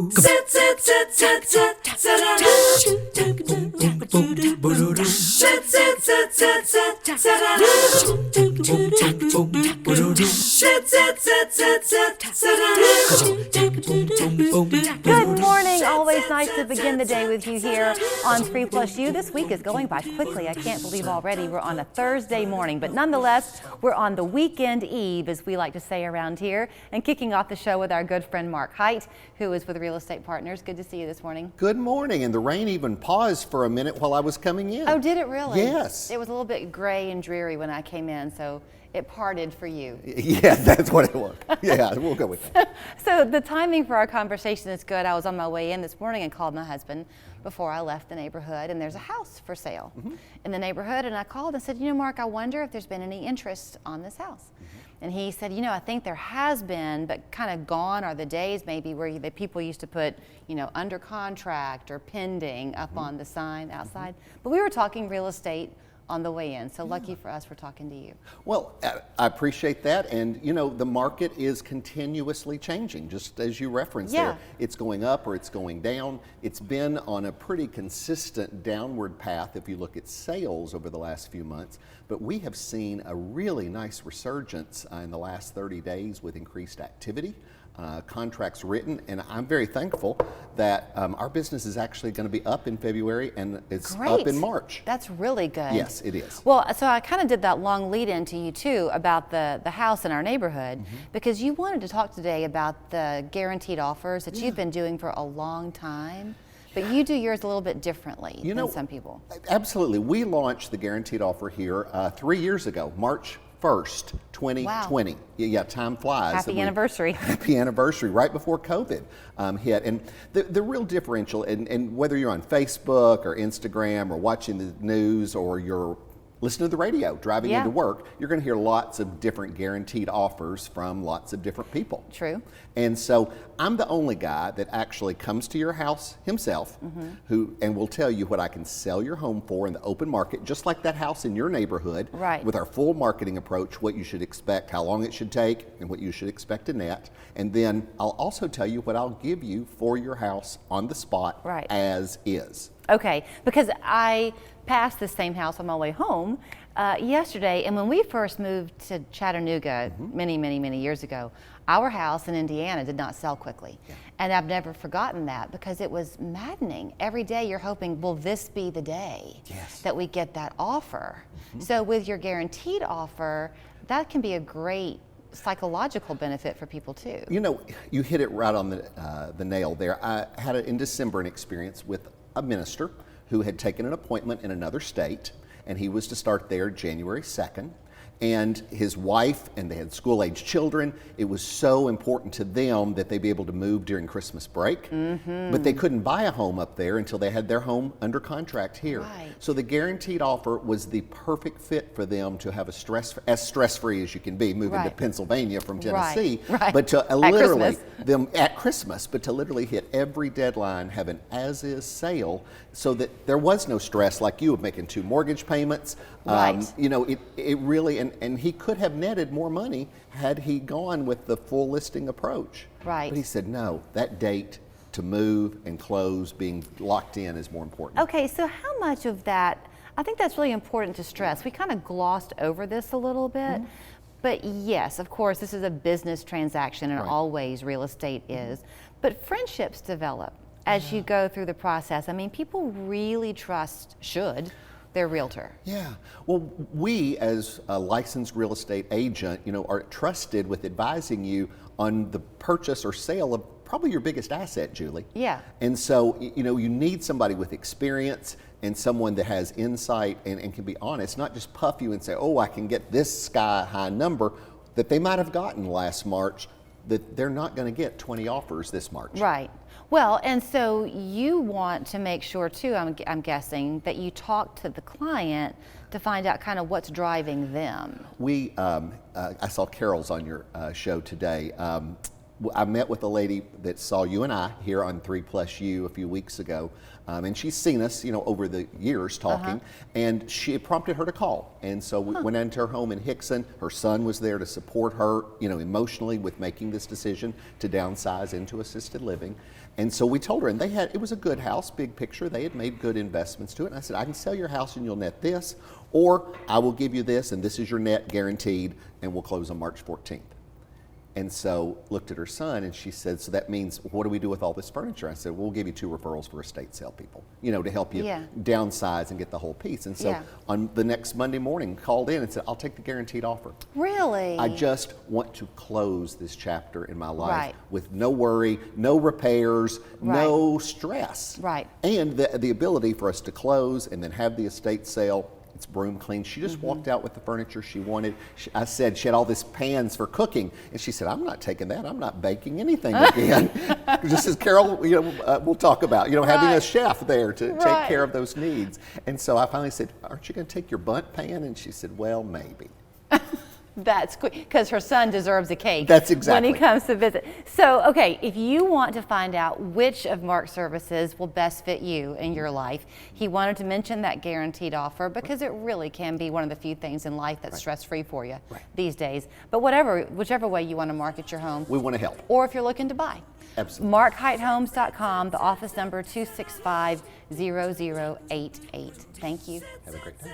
Good morning. Always nice to begin the day with you here on 3+You. This week is going by quickly. I can't believe already we're on a Thursday morning, but nonetheless, we're on the weekend eve, as we like to say around here, and kicking off the show with our good friend Mark Hite, who is with Real Estate Partners. Good to see you this morning. Good morning, and the rain even paused for a minute while I was coming in. Oh, did it really? Yes. It was a little bit gray and dreary when I came in, so it parted for you. Yeah, that's what it was. Yeah, we'll go with that. So the timing for our conversation is good. I was on my way in this morning and called my husband before I left the neighborhood, and there's a house for sale in the neighborhood, and I called and said, you know, Mark, I wonder if there's been any interest on this house. And he said, you know, I think there has been, but kind of gone are the days maybe where the people used to put, you know, under contract or pending up on the sign outside. But we were talking real estate on the way in, so lucky for us, we're talking to you. Well, I appreciate that, and you know, the market is continuously changing, just as you referenced there. It's going up or it's going down. It's been on a pretty consistent downward path if you look at sales over the last few months, but we have seen a really nice resurgence in the last 30 days with increased activity. Contracts written, and I'm very thankful that our business is actually going to be up in February and it's up in March. That's really good. Yes, it is. Well, so I kind of did that long lead into you too about the house in our neighborhood because you wanted to talk today about the guaranteed offers that you've been doing for a long time. But you do yours a little bit differently than some people. Absolutely. We launched the guaranteed offer here 3 years ago, March 1st, 2020. Wow. Yeah, time flies. Happy anniversary. Happy anniversary, right before COVID hit. And the real differential, and whether you're on Facebook or Instagram or watching the news or you're listening to the radio, driving into work, you're going to hear lots of different guaranteed offers from lots of different people. True. And so I'm the only guy that actually comes to your house himself and will tell you what I can sell your home for in the open market, just like that house in your neighborhood, with our full marketing approach, what you should expect, how long it should take, and what you should expect to net. And then I'll also tell you what I'll give you for your house on the spot as is. Okay, because I passed the same house on my way home yesterday, and when we first moved to Chattanooga many years ago, our house in Indiana did not sell quickly. And I've never forgotten that because it was maddening. Every day you're hoping, will this be the day that we get that offer? So with your guaranteed offer, that can be a great psychological benefit for people too. You know, you hit it right on the nail there. I had in December an experience with a minister who had taken an appointment in another state, and he was to start there January 2nd. And his wife, and they had school-age children. It was so important to them that they be able to move during Christmas break. But they couldn't buy a home up there until they had their home under contract here. So the guaranteed offer was the perfect fit for them to have as stress-free as you can be moving to Pennsylvania from Tennessee. But to literally them at Christmas, but to literally hit every deadline, have an as-is sale, so that there was no stress like you of making 2 mortgage payments. You know, it really, and he could have netted more money had he gone with the full listing approach. But he said, no, that date to move and close being locked in is more important. Okay, so how much of that, I think that's really important to stress. We kind of glossed over this a little bit, but yes, of course, this is a business transaction and always real estate is, but friendships develop as you go through the process. I mean, people really should, their realtor. Yeah. Well, we as a licensed real estate agent, you know, are trusted with advising you on the purchase or sale of probably your biggest asset, Julie. Yeah. And so, you know, you need somebody with experience and someone that has insight and can be honest, not just puff you and say, oh, I can get this sky high number that they might have gotten last March, that they're not going to get 20 offers this March. Right. Well, and so you want to make sure too, I'm guessing, that you talk to the client to find out kind of what's driving them. I saw Carol's on your show today. I met with a lady that saw you and I here on 3+You a few weeks ago, and she's seen us, over the years talking, and she prompted her to call. And so we went into her home in Hickson. Her son was there to support her, emotionally with making this decision to downsize into assisted living. And so we told her, and it was a good house, big picture. They had made good investments to it. And I said, I can sell your house and you'll net this, or I will give you this, and this is your net guaranteed, and we'll close on March 14th. And so looked at her son and she said, so that means what do we do with all this furniture? I said, we'll give you 2 referrals for estate sale people, to help you downsize and get the whole piece. And so on the next Monday morning, called in and said, I'll take the guaranteed offer. Really? I just want to close this chapter in my life with no worry, no repairs, no stress. Right. And the ability for us to close and then have the estate sale. It's broom clean. She just walked out with the furniture she wanted. I said she had all these pans for cooking, and she said, I'm not taking that. I'm not baking anything again. Just as Carol, we'll talk about, having a chef there to take care of those needs. And so I finally said, aren't you going to take your bundt pan? And she said, well, maybe. That's quick, because her son deserves a cake. That's exactly. When he comes to visit. So, okay, if you want to find out which of Mark's services will best fit you in your life, he wanted to mention that guaranteed offer because it really can be one of the few things in life that's stress-free for you these days. But whichever way you want to market your home. We want to help. Or if you're looking to buy. Absolutely. MarkHiteHomes.com, the office number 265-0088. Thank you. Have a great day.